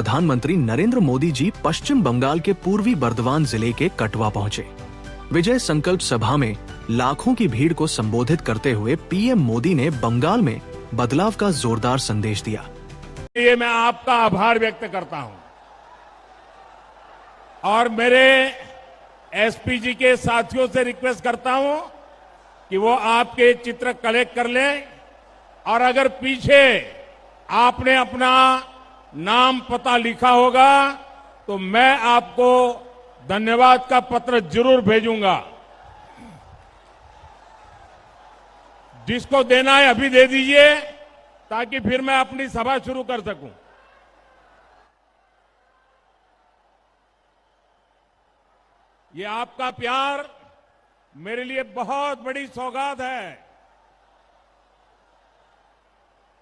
प्रधानमंत्री नरेंद्र मोदी जी पश्चिम बंगाल के पूर्वी बर्दवान जिले के कटवा पहुंचे। विजय संकल्प सभा में लाखों की भीड़ को संबोधित करते हुए पीएम मोदी ने बंगाल में बदलाव का जोरदार संदेश दिया। ये मैं आपका आभार व्यक्त करता हूं और मेरे एसपीजी के साथियों से रिक्वेस्ट करता हूं कि वो आपके चित्र कलेक्ट कर लें और अगर पीछे आपने अपना नाम पता लिखा होगा तो मैं आपको धन्यवाद का पत्र जरूर भेजूंगा। जिसको देना है अभी दे दीजिए ताकि फिर मैं अपनी सभा शुरू कर सकूं। ये आपका प्यार मेरे लिए बहुत बड़ी सौगात है।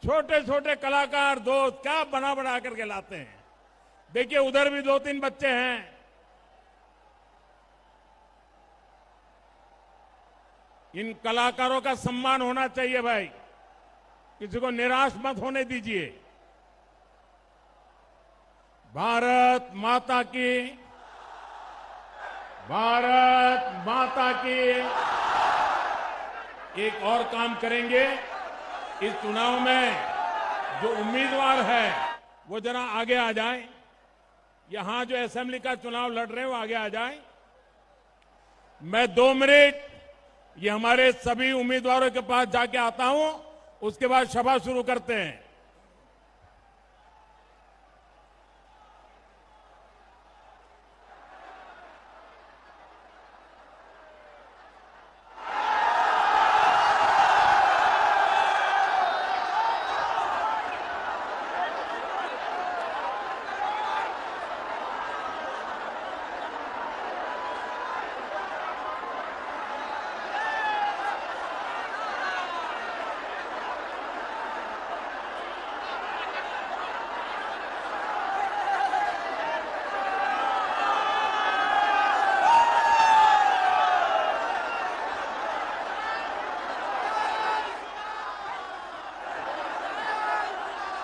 छोटे छोटे कलाकार दोस्त क्या बना बना करके लाते हैं। देखिए उधर भी 2-3 बच्चे हैं। इन कलाकारों का सम्मान होना चाहिए भाई, किसी को निराश मत होने दीजिए। भारत माता की, भारत माता की। एक और काम करेंगे, इस चुनाव में जो उम्मीदवार है वो जरा आगे आ जाए। यहां जो असेंबली का चुनाव लड़ रहे हैं वो आगे आ जाए। मैं 2 मिनट ये हमारे सभी उम्मीदवारों के पास जाके आता हूं, उसके बाद सभा शुरू करते हैं।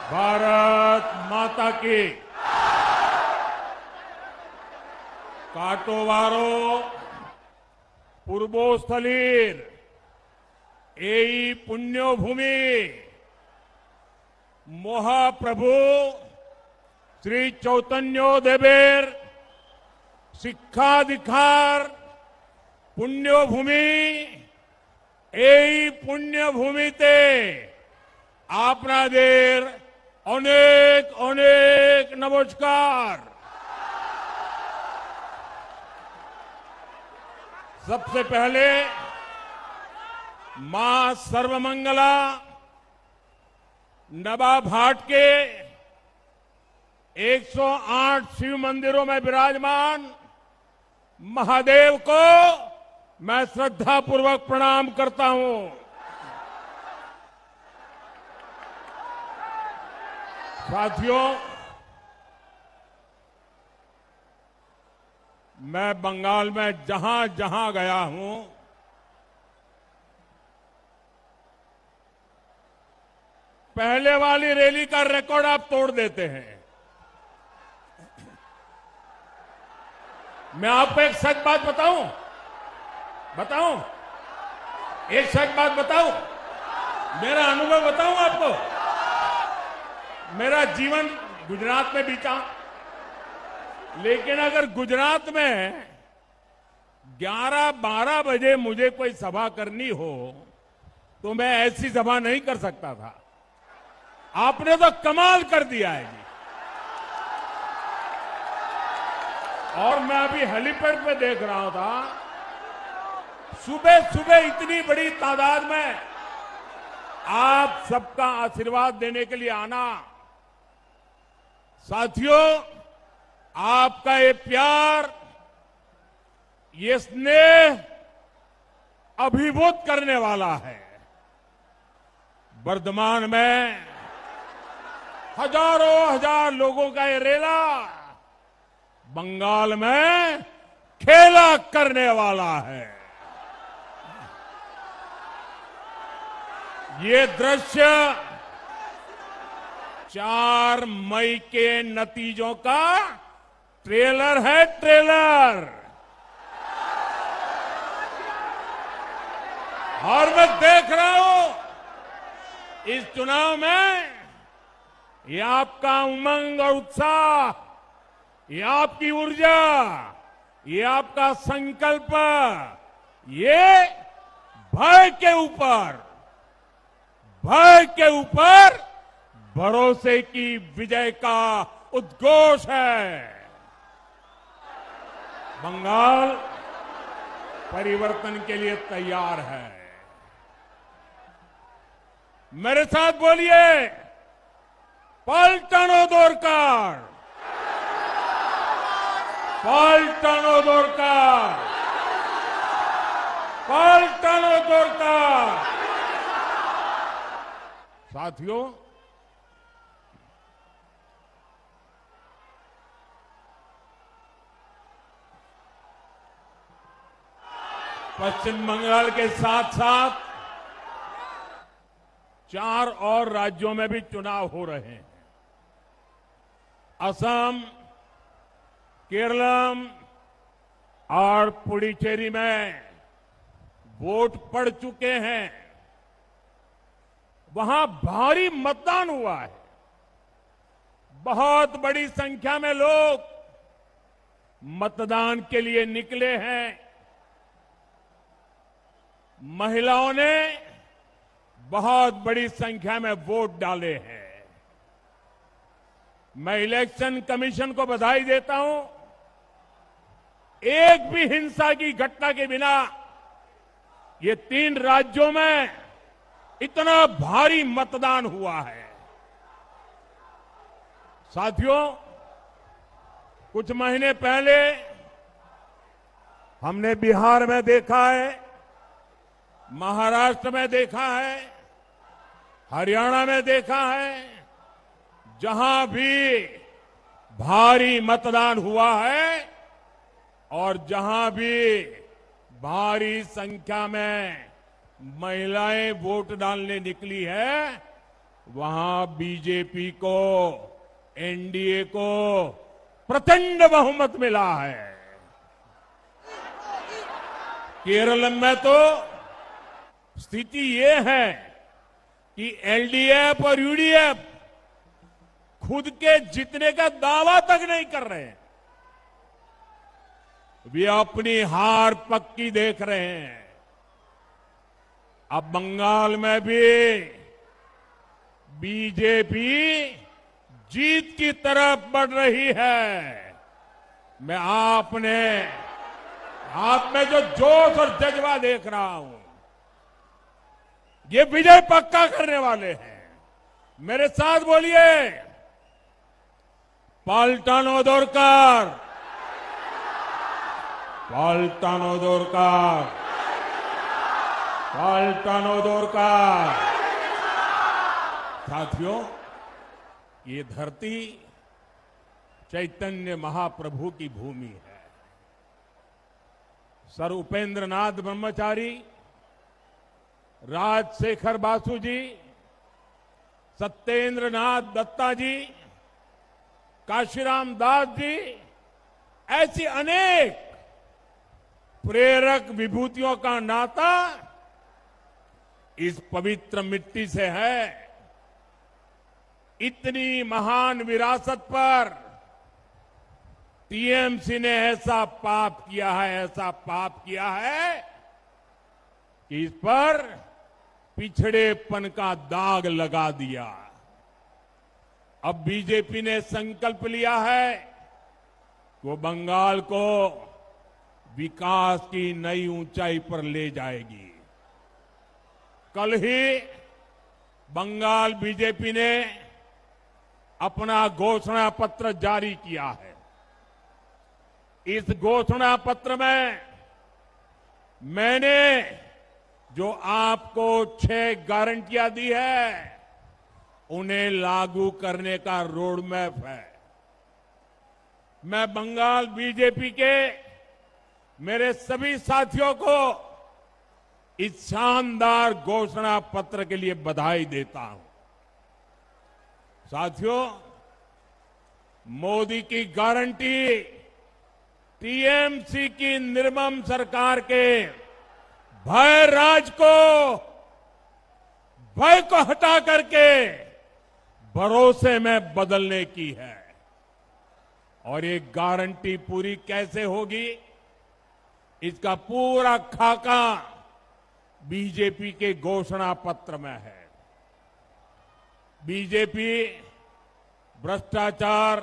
भारत माता की। काटोवारो पूर्वोस्थलीर एई पुण्यभूमि महाप्रभु श्री चैतन्य देवेर शिक्षा दीक्षार पुण्यभूमि এই পুণ্যভূমিতে আপনাদের অনেক অনেক নমস্কার। सबसे पहले मां सर्वमंगला नवाभाट के 108 शिव मंदिरों में विराजमान महादेव को मैं श्रद्धापूर्वक प्रणाम करता हूं। साथियों, मैं बंगाल में जहां जहां गया हूं, पहले वाली रैली का रिकॉर्ड आप तोड़ देते हैं। मैं आपको एक सच बात बताऊं, एक सच बात बताऊं, मेरा अनुभव बताऊं आपको। मेरा जीवन गुजरात में बीता, लेकिन अगर गुजरात में 11-12 बजे मुझे कोई सभा करनी हो तो मैं ऐसी सभा नहीं कर सकता था। आपने तो कमाल कर दिया है जी। और मैं अभी हेलीपैड पे देख रहा था, सुबह सुबह इतनी बड़ी तादाद में आप सबका आशीर्वाद देने के लिए आना। साथियों, आपका ये प्यार, ये स्नेह अभिभूत करने वाला है। वर्धमान में हजारों हजार लोगों का ये रेला बंगाल में खेला करने वाला है। ये दृश्य 4 मई के नतीजों का ट्रेलर है, ट्रेलर। और मैं देख रहा हूं इस चुनाव में ये आपका उमंग और उत्साह, ये आपकी ऊर्जा, ये आपका संकल्प, ये भय के ऊपर भरोसे की विजय का उद्घोष है। बंगाल परिवर्तन के लिए तैयार है। मेरे साथ बोलिए, पलटनो दोरकार, पलटनो दोरकार, पलटनो दोरकार। साथियों, पश्चिम बंगाल के साथ साथ 4 और राज्यों में भी चुनाव हो रहे हैं। असम, केरलम और पुडुचेरी में वोट पड़ चुके हैं। वहां भारी मतदान हुआ है। बहुत बड़ी संख्या में लोग मतदान के लिए निकले हैं। महिलाओं ने बहुत बड़ी संख्या में वोट डाले हैं। मैं इलेक्शन कमीशन को बधाई देता हूं। एक भी हिंसा की घटना के बिना ये 3 राज्यों में इतना भारी मतदान हुआ है। साथियों, कुछ महीने पहले हमने बिहार में देखा है, महाराष्ट्र में देखा है, हरियाणा में देखा है, जहां भी भारी मतदान हुआ है और जहां भी भारी संख्या में महिलाएं वोट डालने निकली है, वहां बीजेपी को, एनडीए को प्रचंड बहुमत मिला है। केरल में तो स्थिति ये है कि एलडीएफ और यूडीएफ खुद के जीतने का दावा तक नहीं कर रहे हैं। वे अपनी हार पक्की देख रहे हैं। अब बंगाल में भी बीजेपी जीत की तरफ बढ़ रही है। मैं आपने आप में जो जोश और जज्बा देख रहा हूं, ये विजय पक्का करने वाले हैं। मेरे साथ बोलिए, पलटनो दोरकार, पलटनो दोरकार, पलटनो दोरकार। साथियों, ये धरती चैतन्य महाप्रभु की भूमि है। सर उपेंद्र नाथ ब्रह्मचारी, राजशेखर बासु जी, सत्येंद्र नाथ दत्ता जी, काशीराम दास जी, ऐसी अनेक प्रेरक विभूतियों का नाता इस पवित्र मिट्टी से है। इतनी महान विरासत पर टीएमसी ने ऐसा पाप किया है कि इस पर पिछड़ेपन का दाग लगा दिया। अब बीजेपी ने संकल्प लिया है कि वो बंगाल को विकास की नई ऊंचाई पर ले जाएगी। कल ही बंगाल बीजेपी ने अपना घोषणा पत्र जारी किया है। इस घोषणा पत्र में मैंने जो आपको 6 गारंटियां दी है, उन्हें लागू करने का रोड मैप है। मैं बंगाल बीजेपी के मेरे सभी साथियों को इस शानदार घोषणा पत्र के लिए बधाई देता हूं। साथियों, मोदी की गारंटी, टीएमसी की निर्मम सरकार के भय राज को, भय को हटा करके भरोसे में बदलने की है। और ये गारंटी पूरी कैसे होगी, इसका पूरा खाका बीजेपी के घोषणा पत्र में है। बीजेपी भ्रष्टाचार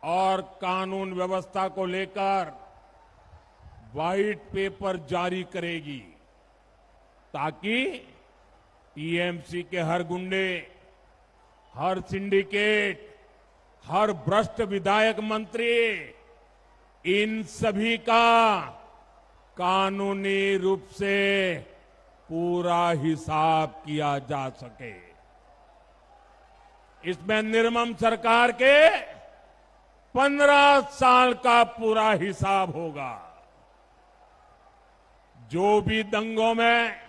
और कानून व्यवस्था को लेकर व्हाइट पेपर जारी करेगी ताकि टीएमसी के हर गुंडे, हर सिंडिकेट, हर भ्रष्ट विधायक मंत्री, इन सभी का कानूनी रूप से पूरा हिसाब किया जा सके। इसमें निर्मम सरकार के 15 साल का पूरा हिसाब होगा। जो भी दंगों में,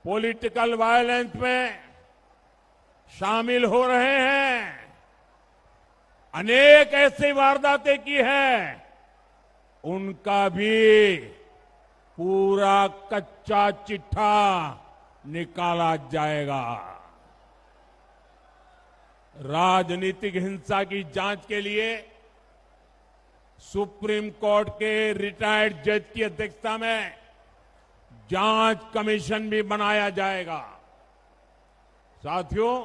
पॉलिटिकल वायलेंस में शामिल हो रहे हैं, अनेक ऐसी वारदातें की है, उनका भी पूरा कच्चा चिट्ठा निकाला जाएगा। राजनीतिक हिंसा की जांच के लिए सुप्रीम कोर्ट के रिटायर्ड जज की अध्यक्षता में जांच कमीशन भी बनाया जाएगा। साथियों,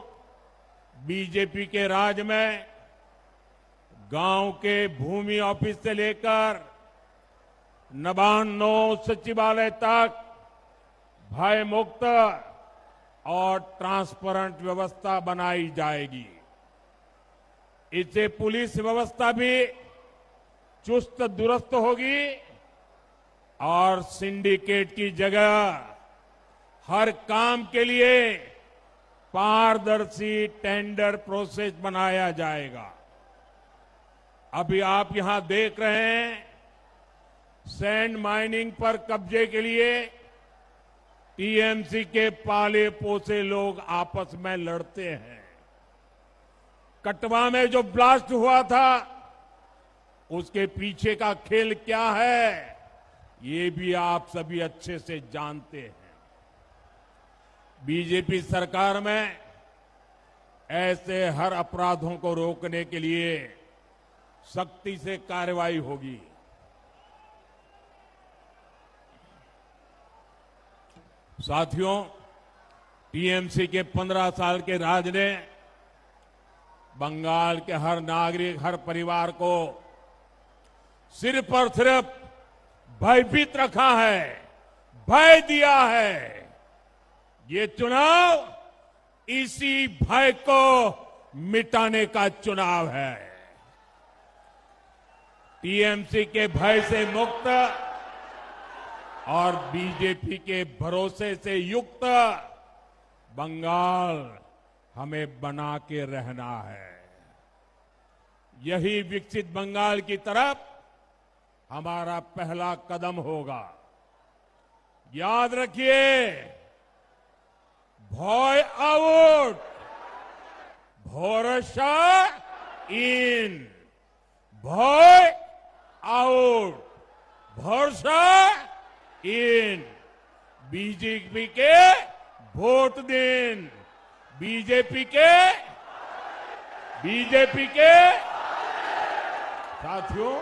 बीजेपी के राज में गांव के भूमि ऑफिस से लेकर नबान्नो सचिवालय तक भय मुक्त और ट्रांसपेरेंट व्यवस्था बनाई जाएगी। इससे पुलिस व्यवस्था भी चुस्त दुरुस्त होगी और सिंडिकेट की जगह हर काम के लिए पारदर्शी टेंडर प्रोसेस बनाया जाएगा। अभी आप यहां देख रहे हैं, सैंड माइनिंग पर कब्जे के लिए टीएमसी के पाले पोसे लोग आपस में लड़ते हैं। कटवा में जो ब्लास्ट हुआ था, उसके पीछे का खेल क्या है, ये भी आप सभी अच्छे से जानते हैं। बीजेपी सरकार में ऐसे हर अपराधों को रोकने के लिए सख्ती से कार्रवाई होगी। साथियों, टीएमसी के 15 साल के राज ने बंगाल के हर नागरिक, हर परिवार को सिर्फ और सिर्फ भयभीत रखा है, भय दिया है। ये चुनाव इसी भय को मिटाने का चुनाव है। टीएमसी के भय से मुक्त और बीजेपी के भरोसे से युक्त बंगाल हमें बना के रहना है। यही विकसित बंगाल की तरफ हमारा पहला कदम होगा। याद रखिए, भय आउट, भरोसा इन। भय आउट, भरोसा इन। बीजेपी के वोट दिन, बीजेपी के साथियों,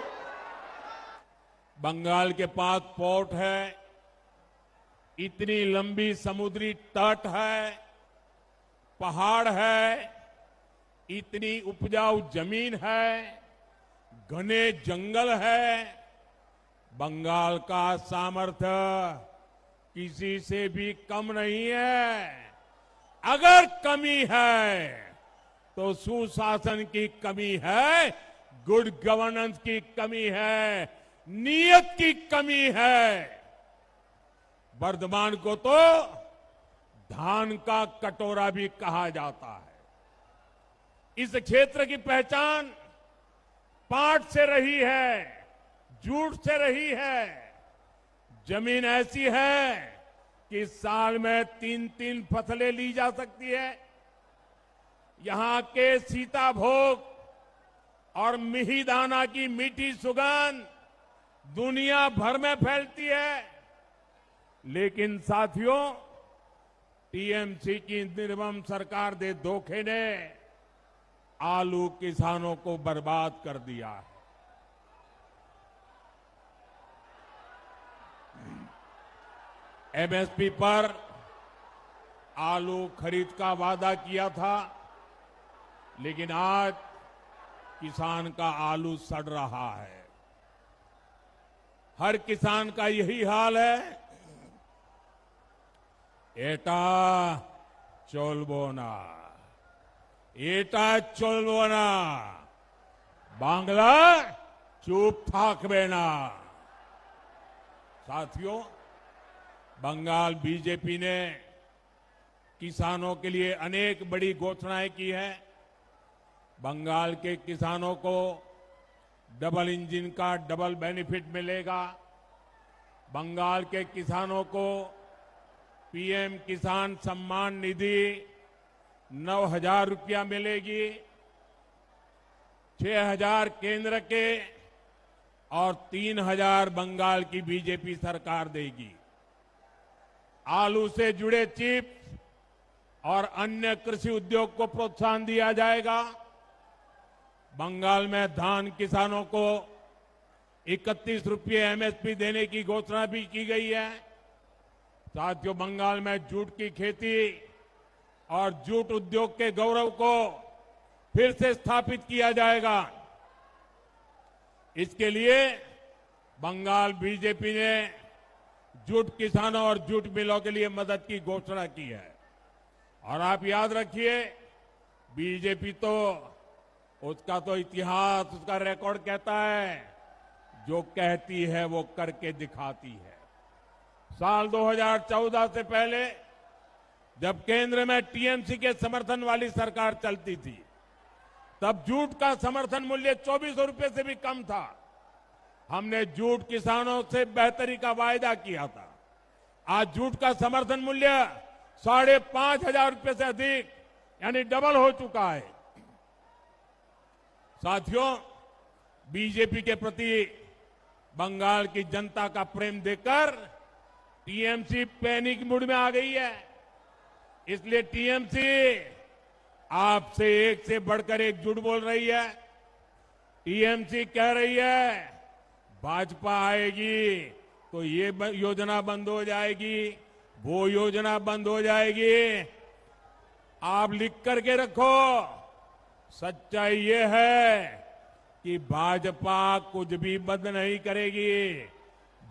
बंगाल के पास पोर्ट है, इतनी लंबी समुद्री तट है, पहाड़ है, इतनी उपजाऊ जमीन है, घने जंगल है। बंगाल का सामर्थ्य किसी से भी कम नहीं है। अगर कमी है तो सुशासन की कमी है, गुड गवर्नेंस की कमी है, नीयत की कमी है। वर्धमान को तो धान का कटोरा भी कहा जाता है। इस क्षेत्र की पहचान पाट से रही है, जूट से रही है। जमीन ऐसी है कि साल में 3-3 फसलें ली जा सकती है। यहां के सीताभोग और मिहिदाना की मीठी सुगंध दुनिया भर में फैलती है। लेकिन साथियों, टीएमसी की निर्मम सरकार दे धोखे ने आलू किसानों को बर्बाद कर दिया है। एमएसपी पर आलू खरीद का वादा किया था, लेकिन आज किसान का आलू सड़ रहा है। हर किसान का यही हाल है। एटा चोलबोना, एटा चोलबोना, बांग्ला चुप थाकबेना। साथियों, बंगाल बीजेपी ने किसानों के लिए अनेक बड़ी घोषणाएं की है। बंगाल के किसानों को डबल इंजन का डबल बेनिफिट मिलेगा। बंगाल के किसानों को पीएम किसान सम्मान निधि 9,000 रुपया मिलेगी। 6,000 केंद्र के और 3,000 बंगाल की बीजेपी सरकार देगी। आलू से जुड़े चिप्स और अन्य कृषि उद्योग को प्रोत्साहन दिया जाएगा। बंगाल में धान किसानों को 31 रुपये एमएसपी देने की घोषणा भी की गई है। साथियों, बंगाल में जूट की खेती और जूट उद्योग के गौरव को फिर से स्थापित किया जाएगा। इसके लिए बंगाल बीजेपी ने जूट किसानों और जूट मिलों के लिए मदद की घोषणा की है। और आप याद रखिए, बीजेपी तो उसका तो इतिहास, उसका रिकॉर्ड कहता है, जो कहती है वो करके दिखाती है। साल 2014 से पहले जब केंद्र में टीएमसी के समर्थन वाली सरकार चलती थी, तब जूट का समर्थन मूल्य 2400 रुपये से भी कम था। हमने जूट किसानों से बेहतरी का वायदा किया था। आज जूट का समर्थन मूल्य 5,500 रुपये से अधिक, यानी डबल हो चुका है। साथियों, बीजेपी के प्रति बंगाल की जनता का प्रेम देखकर टीएमसी पैनिक मूड में आ गई है। इसलिए टीएमसी आपसे एक से बढ़कर एक झूठ बोल रही है। टीएमसी कह रही है भाजपा आएगी तो ये योजना बंद हो जाएगी, वो योजना बंद हो जाएगी। आप लिख करके रखो, सच्चाई ये है कि भाजपा कुछ भी बंद नहीं करेगी।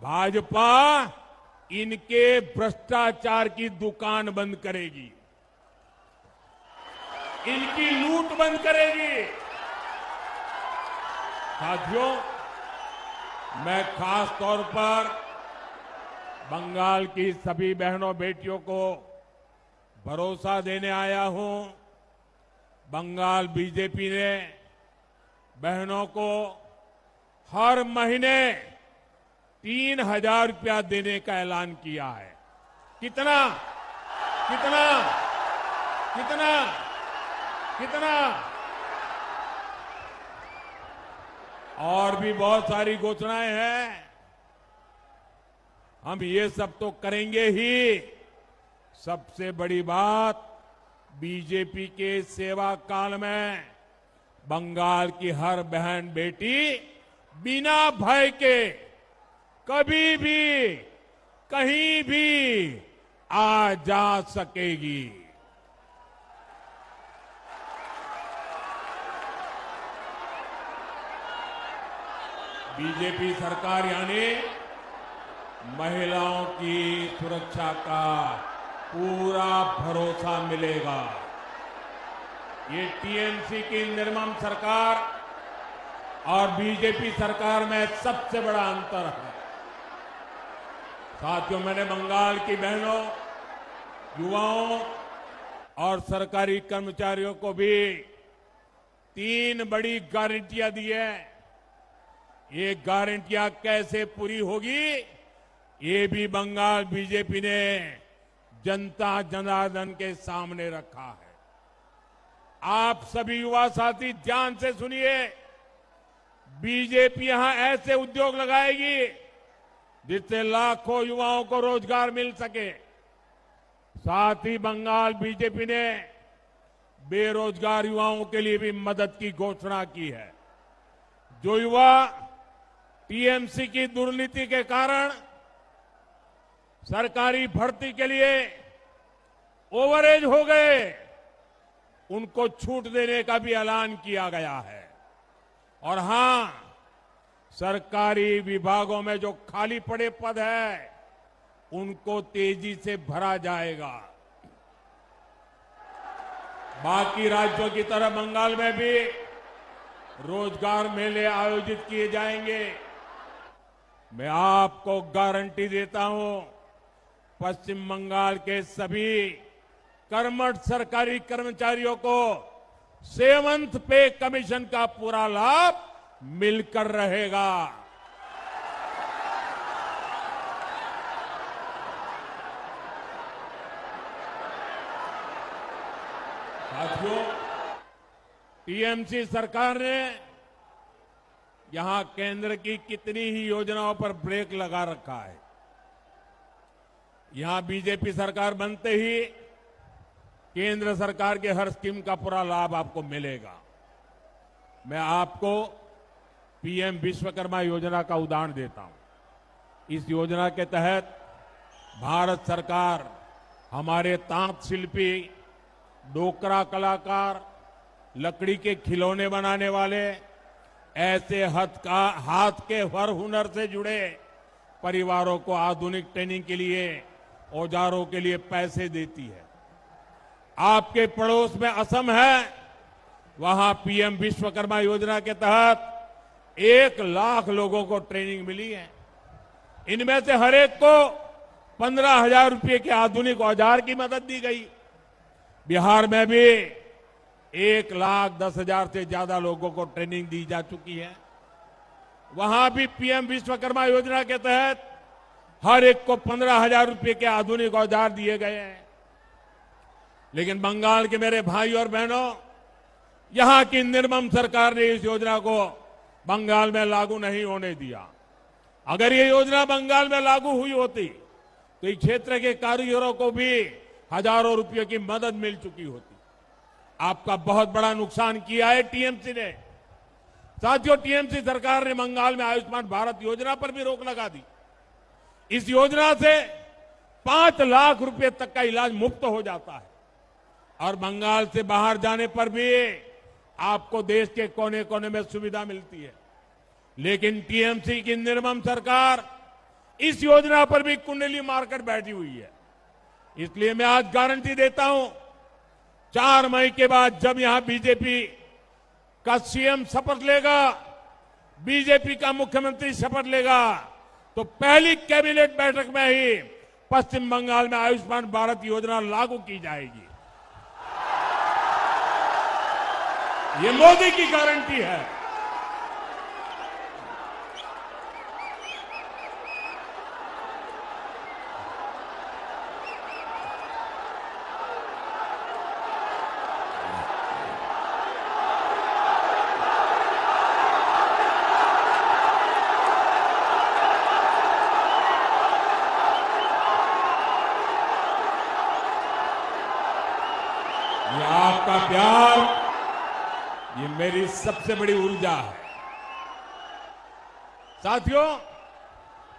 भाजपा इनके भ्रष्टाचार की दुकान बंद करेगी, इनकी लूट बंद करेगी। साथियों, मैं खास तौर पर बंगाल की सभी बहनों बेटियों को भरोसा देने आया हूं। बंगाल बीजेपी ने बहनों को हर महीने 3,000 रुपया देने का ऐलान किया है। कितना कितना कितना कितना और भी बहुत सारी घोषणाएं हैं। हम ये सब तो करेंगे ही। सबसे बड़ी बात, बीजेपी के सेवा काल में बंगाल की हर बहन बेटी बिना भय के कभी भी कहीं भी आ जा सकेगी। बीजेपी सरकार यानी महिलाओं की सुरक्षा का पूरा भरोसा मिलेगा। ये टीएमसी की निर्मम सरकार और बीजेपी सरकार में सबसे बड़ा अंतर है। साथियों, मैंने बंगाल की बहनों, युवाओं और सरकारी कर्मचारियों को भी 3 बड़ी गारंटियां दी है। ये गारंटियां कैसे पूरी होगी, ये भी बंगाल बीजेपी ने जनता जनार्दन के सामने रखा है। आप सभी युवा साथी ध्यान से सुनिए। बीजेपी यहां ऐसे उद्योग लगाएगी जिससे लाखों युवाओं को रोजगार मिल सके। साथ ही बंगाल बीजेपी ने बेरोजगार युवाओं के लिए भी मदद की घोषणा की है। जो युवा टीएमसी की दुर्नीति के कारण सरकारी भर्ती के लिए ओवरेज हो गए, उनको छूट देने का भी ऐलान किया गया है। और हां, सरकारी विभागों में जो खाली पड़े पद है उनको तेजी से भरा जाएगा। बाकी राज्यों की तरह बंगाल में भी रोजगार मेले आयोजित किए जाएंगे। मैं आपको गारंटी देता हूं, पश्चिम बंगाल के सभी कर्मठ सरकारी कर्मचारियों को सेवंथ पे कमीशन का पूरा लाभ मिलकर रहेगा। साथियों, टीएमसी सरकार ने यहां केंद्र की कितनी ही योजनाओं पर ब्रेक लगा रखा है। यहां बीजेपी सरकार बनते ही केंद्र सरकार के हर स्कीम का पूरा लाभ आपको मिलेगा। मैं आपको पीएम विश्वकर्मा योजना का उदाहरण देता हूं। इस योजना के तहत भारत सरकार हमारे तांत शिल्पी, डोकरा कलाकार, लकड़ी के खिलौने बनाने वाले, ऐसे हाथ के हर हुनर से जुड़े परिवारों को आधुनिक ट्रेनिंग के लिए, औजारों के लिए पैसे देती है। आपके पड़ोस में असम है, वहां पीएम विश्वकर्मा योजना के तहत 1 लाख लोगों को ट्रेनिंग मिली है। इनमें से हर एक को 15,000 रुपए के आधुनिक औजार की मदद दी गई। बिहार में भी 1,10,000 से ज्यादा लोगों को ट्रेनिंग दी जा चुकी है। वहां भी पीएम विश्वकर्मा योजना के तहत हर एक को 15,000 रुपए के आधुनिक औजार दिए गए हैं। लेकिन बंगाल के मेरे भाई और बहनों, यहां की निर्मम सरकार ने इस योजना को बंगाल में लागू नहीं होने दिया। अगर ये योजना बंगाल में लागू हुई होती तो इस क्षेत्र के कारीगरों को भी हजारों रुपयों की मदद मिल चुकी होती। आपका बहुत बड़ा नुकसान किया है टीएमसी ने। साथियों, टीएमसी सरकार ने बंगाल में आयुष्मान भारत योजना पर भी रोक लगा दी। इस योजना से 5 लाख रुपए तक का इलाज मुफ्त हो जाता है और बंगाल से बाहर जाने पर भी आपको देश के कोने कोने में सुविधा मिलती है। लेकिन टीएमसी की निर्मम सरकार इस योजना पर भी कुंडली मारकर बैठी हुई है। इसलिए मैं आज गारंटी देता हूं, 4 मई के बाद जब यहां बीजेपी का सीएम शपथ लेगा, बीजेपी का मुख्यमंत्री शपथ लेगा, तो पहली कैबिनेट बैठक में ही पश्चिम बंगाल में आयुष्मान भारत योजना लागू की जाएगी। ये मोदी की गारंटी है। ये आपका प्यार, ये मेरी सबसे बड़ी ऊर्जा है। साथियों,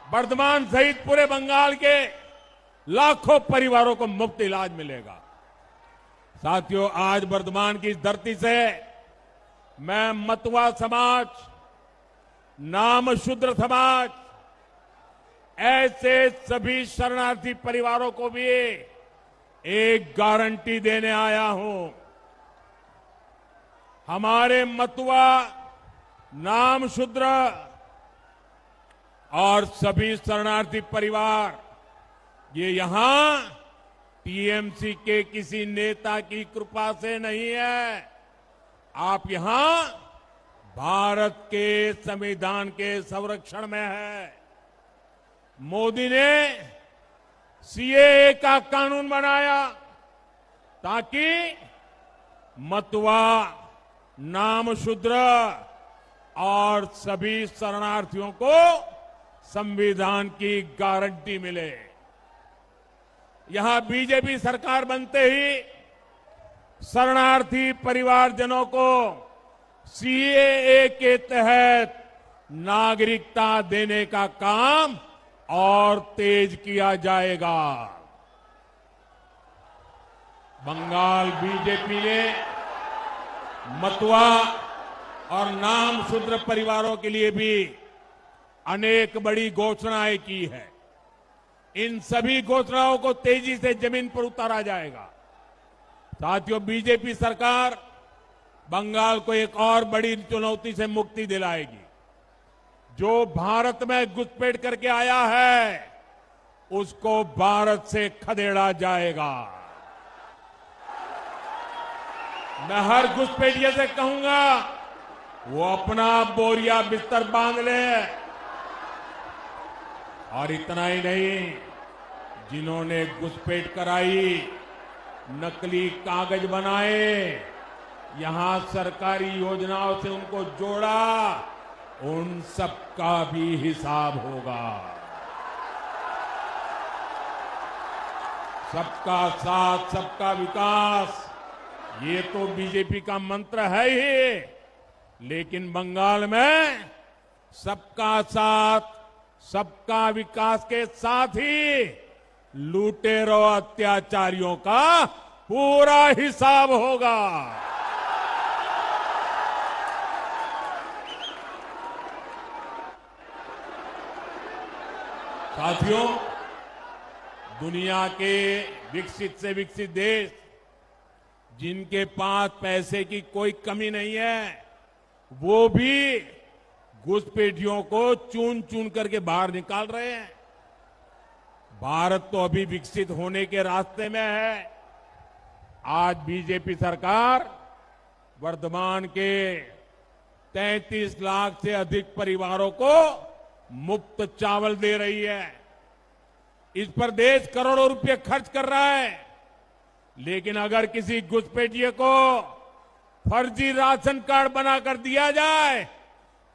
बर्धमान सहित पूरे बंगाल के लाखों परिवारों को मुफ्त इलाज मिलेगा। साथियों, आज बर्धमान की इस धरती से मैं मतुआ समाज, नाम शूद्र समाज, ऐसे सभी शरणार्थी परिवारों को भी एक गारंटी देने आया हूं। हमारे मतुआ, नाम शूद्र और सभी शरणार्थी परिवार ये यहां टीएमसी के किसी नेता की कृपा से नहीं है। आप यहां भारत के संविधान के संरक्षण में है। मोदी ने सीएए का कानून बनाया ताकि मतवा, नामशूद्र और सभी शरणार्थियों को संविधान की गारंटी मिले। यहां बीजेपी सरकार बनते ही शरणार्थी परिवारजनों को सीएए के तहत नागरिकता देने का काम और तेज किया जाएगा। बंगाल बीजेपी ने मतवा और नामशूद्र परिवारों के लिए भी अनेक बड़ी घोषणाएं की है। इन सभी घोषणाओं को तेजी से जमीन पर उतारा जाएगा। साथियों, बीजेपी सरकार बंगाल को एक और बड़ी चुनौती से मुक्ति दिलाएगी। जो भारत में घुसपैठ करके आया है, उसको भारत से खदेड़ा जाएगा। मैं हर घुसपैठिए से कहूंगा, वो अपना बोरिया बिस्तर बांध ले। और इतना ही नहीं, जिन्होंने घुसपैठ कराई, नकली कागज बनाए, यहां सरकारी योजनाओं से उनको जोड़ा, उन सबका भी हिसाब होगा। सबका साथ, सबका विकास, ये तो बीजेपी का मंत्र है ही, लेकिन बंगाल में सबका साथ, सबका विकास के साथ ही लुटेरों, अत्याचारियों का पूरा हिसाब होगा। साथियों, दुनिया के विकसित से विकसित देश जिनके पास पैसे की कोई कमी नहीं है, वो भी घुसपैठियों को चुन चुन करके बाहर निकाल रहे हैं। भारत तो अभी विकसित होने के रास्ते में है। आज बीजेपी सरकार वर्तमान के 33 लाख से अधिक परिवारों को मुफ्त चावल दे रही है। इस पर देश करोड़ों रुपए खर्च कर रहा है। लेकिन अगर किसी घुसपैठिए को फर्जी राशन कार्ड बनाकर दिया जाए,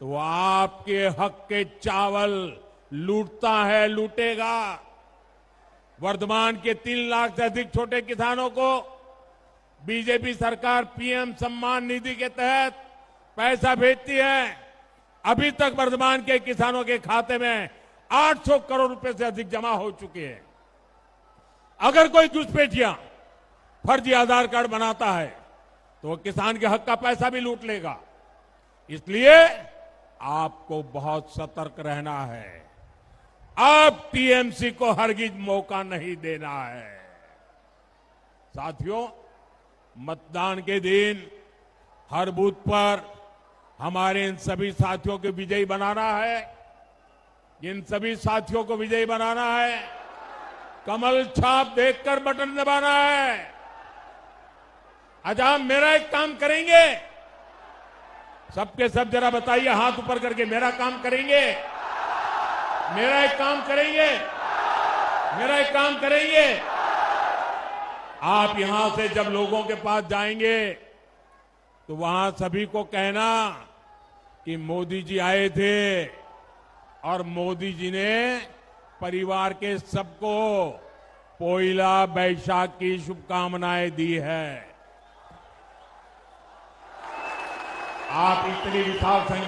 तो वो आपके हक के चावल लूटता है, लूटेगा। वर्तमान के 3 लाख से अधिक छोटे किसानों को बीजेपी सरकार पीएम सम्मान निधि के तहत पैसा भेजती है। अभी तक वर्तमान के किसानों के खाते में 800 करोड़ रुपए से अधिक जमा हो चुके हैं। अगर कोई घुसपैठिया फर्जी आधार कार्ड बनाता है, तो किसान के हक का पैसा भी लूट लेगा। इसलिए आपको बहुत सतर्क रहना है। अब टीएमसी को हरगिज मौका नहीं देना है। साथियों, मतदान के दिन हर बूथ पर हमारे इन सभी साथियों को विजयी बनाना है। इन सभी साथियों को विजयी बनाना है। कमल छाप देखकर बटन दबाना है। आज आप मेरा एक काम करेंगे, सबके सब जरा बताइए हाथ ऊपर करके, मेरा काम करेंगे, मेरा एक काम करेंगे, मेरा एक काम करेंगे। आप यहां से जब लोगों के पास जाएंगे, तो वहां सभी को कहना कि मोदी जी आए थे और मोदी जी ने परिवार के सबको पोइला बैशाख की शुभकामनाएं दी है। आप इतनी विशाल संख्या